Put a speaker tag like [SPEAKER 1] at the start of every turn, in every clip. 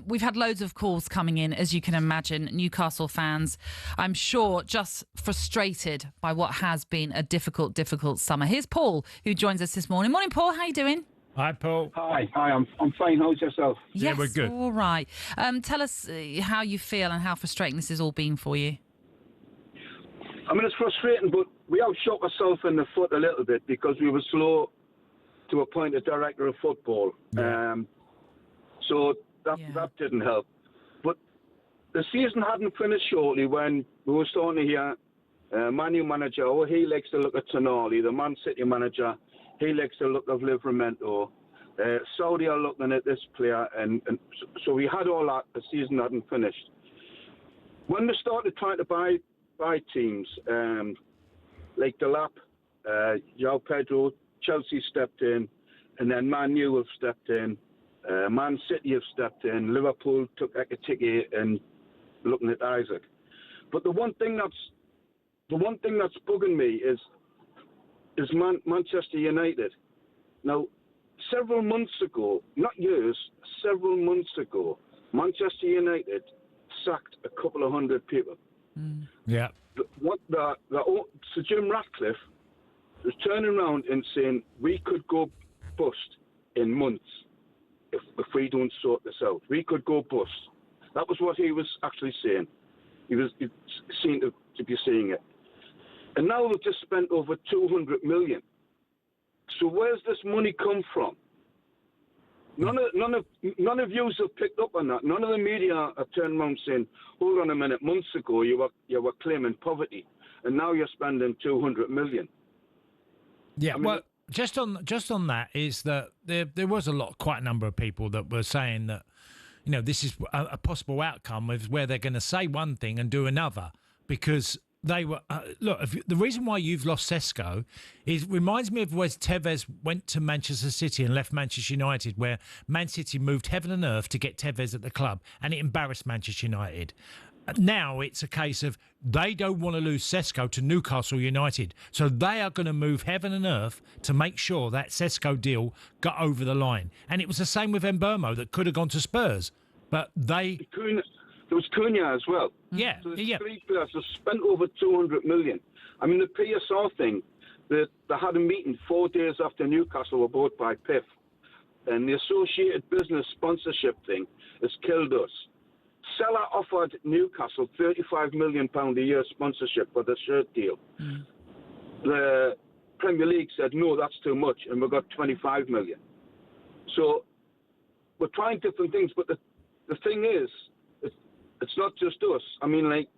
[SPEAKER 1] we've had loads of calls coming in, as you can imagine. Newcastle fans, I'm sure, just frustrated by what has been a difficult summer. Here's Paul, who joins us this morning. Morning, Paul. How you doing?
[SPEAKER 2] Hi, Paul.
[SPEAKER 3] Hi. I'm fine. How's yourself?
[SPEAKER 2] Yeah,
[SPEAKER 1] Yes,
[SPEAKER 2] we're good.
[SPEAKER 1] All right. Tell us how you feel and how frustrating this has all been for you.
[SPEAKER 3] I mean, it's frustrating, but we have shot ourselves in the foot a little bit because we were slow to appoint a director of football.
[SPEAKER 2] Yeah.
[SPEAKER 3] So that didn't help. But the season hadn't finished shortly when we were starting to hear Man U manager, he likes to look at Tonali. The Man City manager, he likes to look at Livramento. Saudi are looking at this player. And so we had all that. The season hadn't finished. When we started trying to buy teams, like Delap, João Pedro, Chelsea stepped in, and then Man U have stepped in, Man City have stepped in, Liverpool took Ekitike and looking at Isak. But the one thing that's bugging me is Manchester United. Now, several months ago, not years, several months ago, Manchester United sacked a couple of hundred people.
[SPEAKER 2] Yeah.
[SPEAKER 3] So Jim Ratcliffe was turning around and saying we could go bust in months if we don't sort this out. We could go bust. That was what he was actually saying. He seemed to be saying it. And now we've just spent over 200 million. So where's this money come from? None of you have picked up on that. None of the media are turning around saying, "Hold on a minute. Months ago you were claiming poverty, and now you're spending 200 million."
[SPEAKER 2] Yeah. Well, just on that is that there was quite a number of people that were saying that, this is a possible outcome of where they're going to say one thing and do another, because they were the reason why you've lost Sesko reminds me of where Tevez went to Manchester City and left Manchester United, where Man City moved heaven and earth to get Tevez at the club, and it embarrassed Manchester United. Now it's a case of they don't want to lose Sesko to Newcastle United, so they are going to move heaven and earth to make sure that Sesko deal got over the line. And it was the same with Mbeumo that could have gone to Spurs, but they.
[SPEAKER 3] There was Cunha as well.
[SPEAKER 2] Yeah,
[SPEAKER 3] so there's three players that spent over 200 million. I mean, the PSR thing, they had a meeting 4 days after Newcastle were bought by PIF, and the Associated Business sponsorship thing has killed us. Seller offered Newcastle £35 million a year sponsorship for the shirt deal. The Premier League said, no, that's too much, and we got 25 million. So we're trying different things, but the thing is, it's not just us. I mean, like,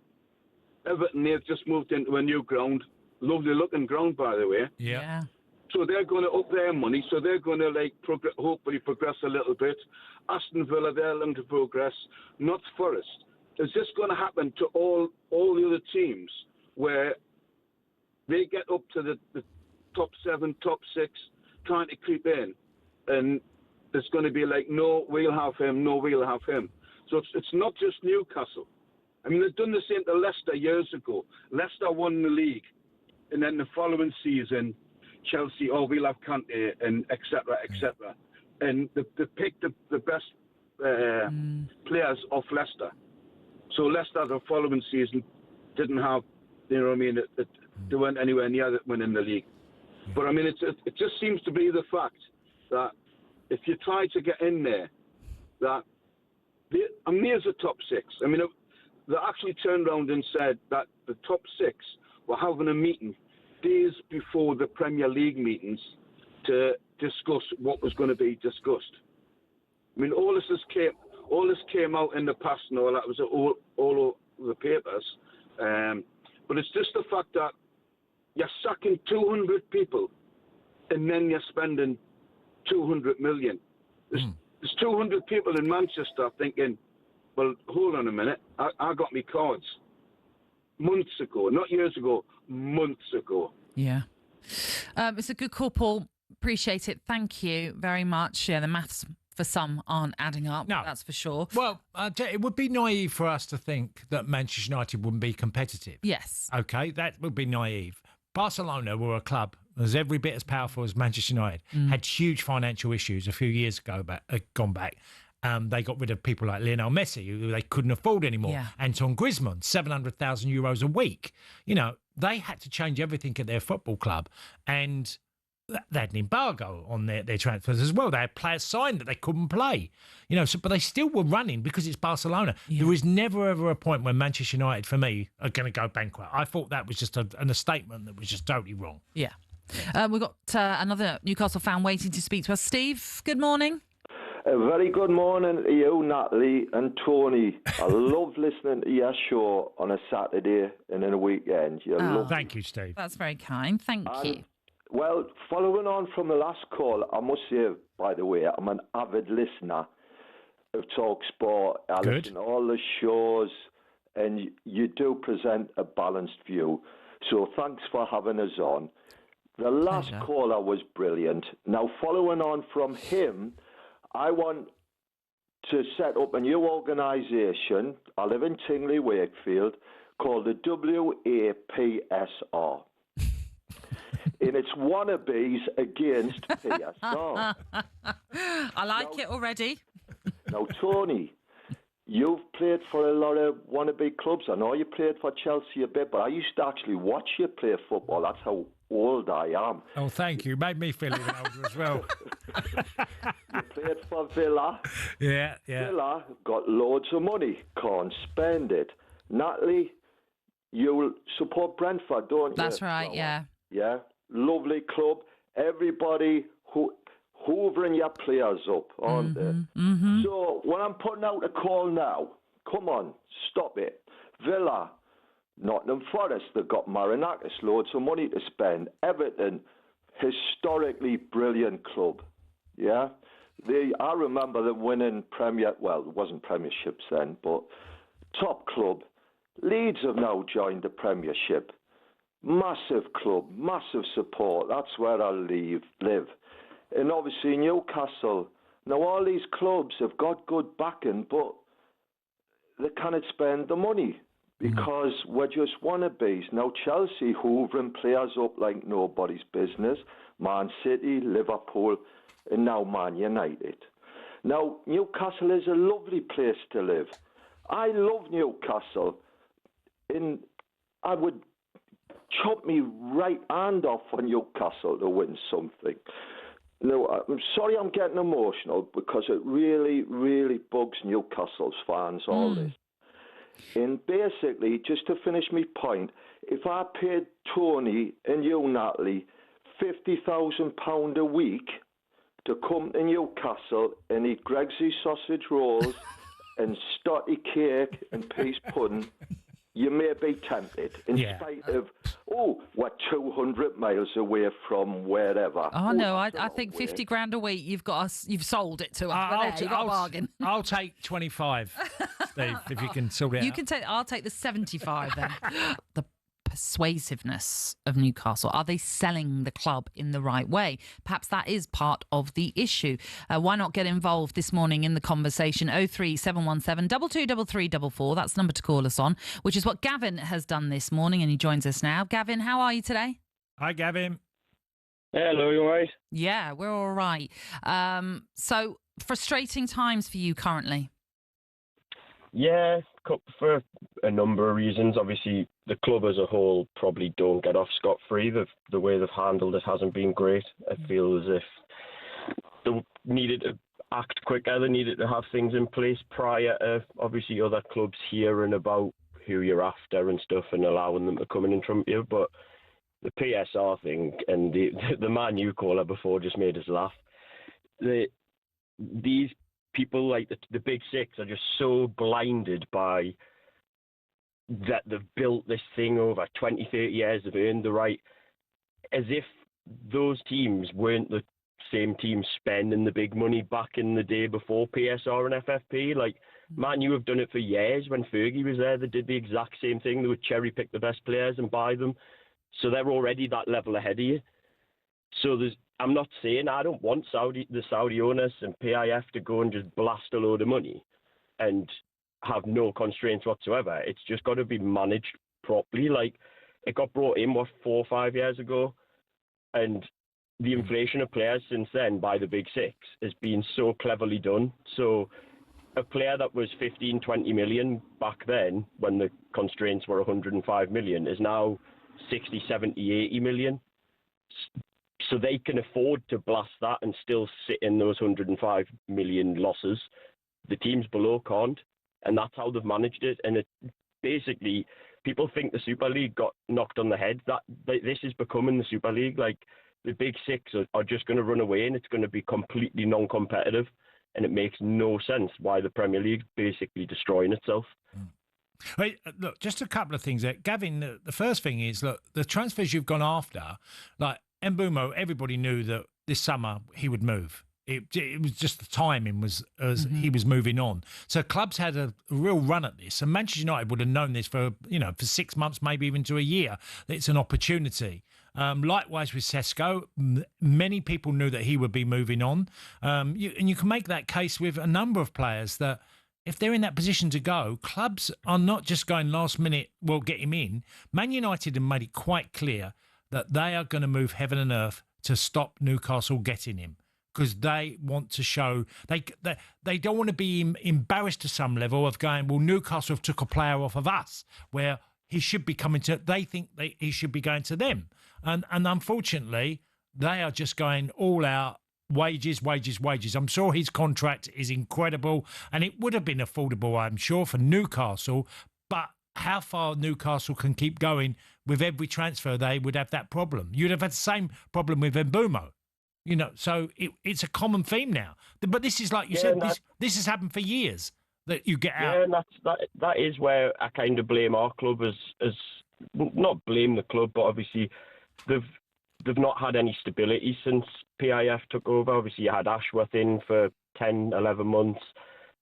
[SPEAKER 3] Everton, they've just moved into a new ground. Lovely looking ground, by the way.
[SPEAKER 2] Yeah.
[SPEAKER 3] So they're going to up their money. So they're going to, hopefully progress a little bit. Aston Villa, they're looking to progress. Not Forest. Is this going to happen to all the other teams where they get up to the top 7, top 6, trying to creep in, and it's going to be like, no, we'll have him, no, we'll have him. So it's not just Newcastle. I mean, they've done the same to Leicester years ago. Leicester won the league, and then the following season, Chelsea, we'll have Kante, and et cetera. And they picked the best players off Leicester. So Leicester, the following season, didn't have, they weren't anywhere near winning the league. But, I mean, it just seems to be the fact that if you try to get in there, that there's a top 6. I mean, they actually turned around and said that the top 6 were having a meeting days before the Premier League meetings to discuss what was going to be discussed. I mean, all this came out in the past and all that was all over the papers. But it's just the fact that you're sacking 200 people and then you're spending 200 million. There's 200 people in Manchester thinking, well, hold on a minute, I got me cards. Months ago, not years ago, months ago.
[SPEAKER 1] Yeah. It's a good call, Paul. Appreciate it. Thank you very much. Yeah, the maths for some aren't adding up,
[SPEAKER 2] no,
[SPEAKER 1] that's for sure.
[SPEAKER 2] Well, it would be naive for us to think that Manchester United wouldn't be competitive.
[SPEAKER 1] Yes.
[SPEAKER 2] Okay, that would be naive. Barcelona were a club as every bit as powerful as Manchester United, had huge financial issues a few years ago, gone back. They got rid of people like Lionel Messi, who they couldn't afford anymore.
[SPEAKER 1] Yeah.
[SPEAKER 2] Anton Griezmann, €700,000 a week. You know, they had to change everything at their football club, and they had an embargo on their transfers as well. They had players signed that they couldn't play. You know, but they still were running because it's Barcelona.
[SPEAKER 1] Yeah.
[SPEAKER 2] There was never ever a point when Manchester United, for me, are going to go bankrupt. I thought that was just a statement that was just totally wrong.
[SPEAKER 1] Yeah. We've got another Newcastle fan waiting to speak to us. Steve, good morning.
[SPEAKER 4] A very good morning to you, Natalie and Tony. I love listening to your show on a Saturday and in a weekend.
[SPEAKER 2] Thank you, Steve.
[SPEAKER 1] That's very kind. Thank you.
[SPEAKER 4] Well, following on from the last call, I must say, by the way, I'm an avid listener of talkSPORT. I listen to all the shows, and you do present a balanced view. So thanks for having us on. The last caller was brilliant. Now, following on from him, I want to set up a new organisation. I live in Tingley, Wakefield, called the WAPSR. And it's wannabes against PSR.
[SPEAKER 1] I like it already.
[SPEAKER 4] Now, Tony, you've played for a lot of wannabe clubs. I know you played for Chelsea a bit, but I used to actually watch you play football. That's how old I am.
[SPEAKER 2] Oh, thank you. Made me feel even older as well.
[SPEAKER 4] You played for Villa.
[SPEAKER 2] Yeah.
[SPEAKER 4] Villa got loads of money. Can't spend it. Natalie, you support Brentford, don't you?
[SPEAKER 1] That's right, yeah.
[SPEAKER 4] Yeah. Lovely club. Everybody hoovering your players up, aren't they?
[SPEAKER 1] Mm-hmm.
[SPEAKER 4] So when I'm putting out a call now, come on, stop it. Villa, Nottingham Forest, they've got Marinakis, loads of money to spend. Everton, historically brilliant club. Yeah? I remember them winning it wasn't premierships then, but top club. Leeds have now joined the Premiership. Massive club, massive support. That's where I live. And obviously Newcastle. Now all these clubs have got good backing, but they cannot spend the money because we're just wannabes. Now Chelsea hoovering players up like nobody's business. Man City, Liverpool, and now Man United. Now Newcastle is a lovely place to live. I love Newcastle, and I would chop me right hand off for Newcastle to win something. No, I'm sorry I'm getting emotional because it really, really bugs Newcastle's fans, all this. And basically, just to finish my point, if I paid Tony and you, Natalie, £50,000 a week to come to Newcastle and eat Greg's sausage rolls and stotty cake and peas pudding, you may be tempted in spite of, we're 200 miles away from wherever.
[SPEAKER 1] Oh, no, I think 50 grand a week, you've sold it to us. You've got a bargain.
[SPEAKER 2] I'll take 25, Steve, if you can sort it out.
[SPEAKER 1] I'll take the 75 then. The persuasiveness of Newcastle. Are they selling the club in the right way? Perhaps that is part of the issue. Why not get involved this morning in the conversation? 03717 223344. That's the number to call us on, which is what Gavin has done this morning, and he joins us now. Gavin, how are you today?
[SPEAKER 2] Hi, Gavin.
[SPEAKER 5] Hello, you all right?
[SPEAKER 1] Yeah, we're all right. So frustrating times for you currently.
[SPEAKER 5] Yeah, for a number of reasons. Obviously, the club as a whole probably don't get off scot-free. The way they've handled it hasn't been great. I feel as if they needed to act quicker. They needed to have things in place prior to, obviously, other clubs hearing about who you're after and stuff and allowing them to come in and trump you. But the PSR thing and the Man U caller before just made us laugh. These people like the big six are just so blinded by that they've built this thing over 20, 30 years, they've earned the right, as if those teams weren't the same teams spending the big money back in the day before PSR and FFP. Like, Man U have done it for years. When Fergie was there, they did the exact same thing. They would cherry pick the best players and buy them. So they're already that level ahead of you. So I'm not saying I don't want the Saudi owners and PIF to go and just blast a load of money and have no constraints whatsoever. It's just got to be managed properly. Like, it got brought in, 4 or 5 years ago, and the inflation of players since then by the big six has been so cleverly done. So a player that was 15, 20 million back then, when the constraints were 105 million, is now 60, 70, 80 million. So they can afford to blast that and still sit in those 105 million losses. The teams below can't, and that's how they've managed it. And it basically, people think the Super League got knocked on the head. This is becoming the Super League. Like, the big six are just going to run away, and it's going to be completely non-competitive. And it makes no sense why the Premier League's basically destroying itself.
[SPEAKER 2] Hey, look, just a couple of things there. Gavin, the first thing is, look, the transfers you've gone after, like Mbeumo, everybody knew that this summer he would move. It was just the timing was as he was moving on. So clubs had a real run at this, and Manchester United would have known this for 6 months, maybe even to a year. That it's an opportunity. Likewise with Sesko, many people knew that he would be moving on. And you can make that case with a number of players that if they're in that position to go, clubs are not just going last minute, we'll get him in. Man United have made it quite clear that they are going to move heaven and earth to stop Newcastle getting him, because they want to show they don't want to be embarrassed to some level of going, well, Newcastle have took a player off of us where he should be coming to. They think he should be going to them, and unfortunately they are just going all out. Wages. I'm sure his contract is incredible, and it would have been affordable, I'm sure, for Newcastle. But how far Newcastle can keep going with every transfer, they would have that problem. You'd have had the same problem with Mbeumo. So it's a common theme now. But this is, like you said, this has happened for years, that you get out.
[SPEAKER 5] Yeah, and that is where I kind of blame our club as not blame the club, but obviously they've not had any stability since PIF took over. Obviously, you had Ashworth in for 10, 11 months.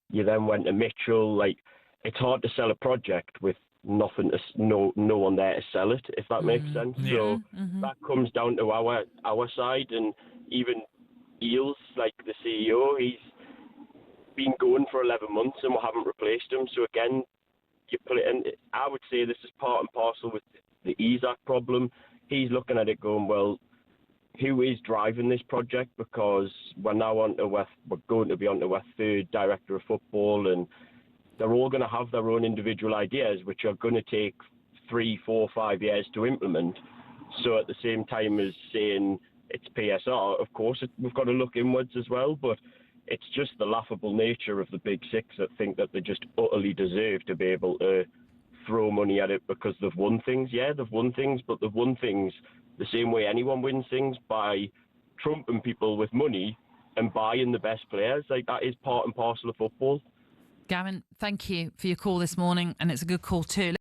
[SPEAKER 5] You then went to Mitchell. Like, it's hard to sell a project with nothing, no one there to sell it, if that makes sense.
[SPEAKER 2] Yeah.
[SPEAKER 5] So that comes down to our side, and even Eels, like the CEO, he's been going for 11 months and we haven't replaced him. So again, you put it in. I would say this is part and parcel with the Isak problem. He's looking at it going, well, who is driving this project? Because we're now we're going to be on to our third director of football, and they're all going to have their own individual ideas, which are going to take 3, 4, 5 years to implement. So at the same time as saying it's PSR, of course, we've got to look inwards as well. But it's just the laughable nature of the big six that think that they just utterly deserve to be able to throw money at it because they've won things. Yeah, they've won things, but they've won things the same way anyone wins things, by trumping people with money and buying the best players. Like, that is part and parcel of football.
[SPEAKER 1] Gavin, thank you for your call this morning, and it's a good call too.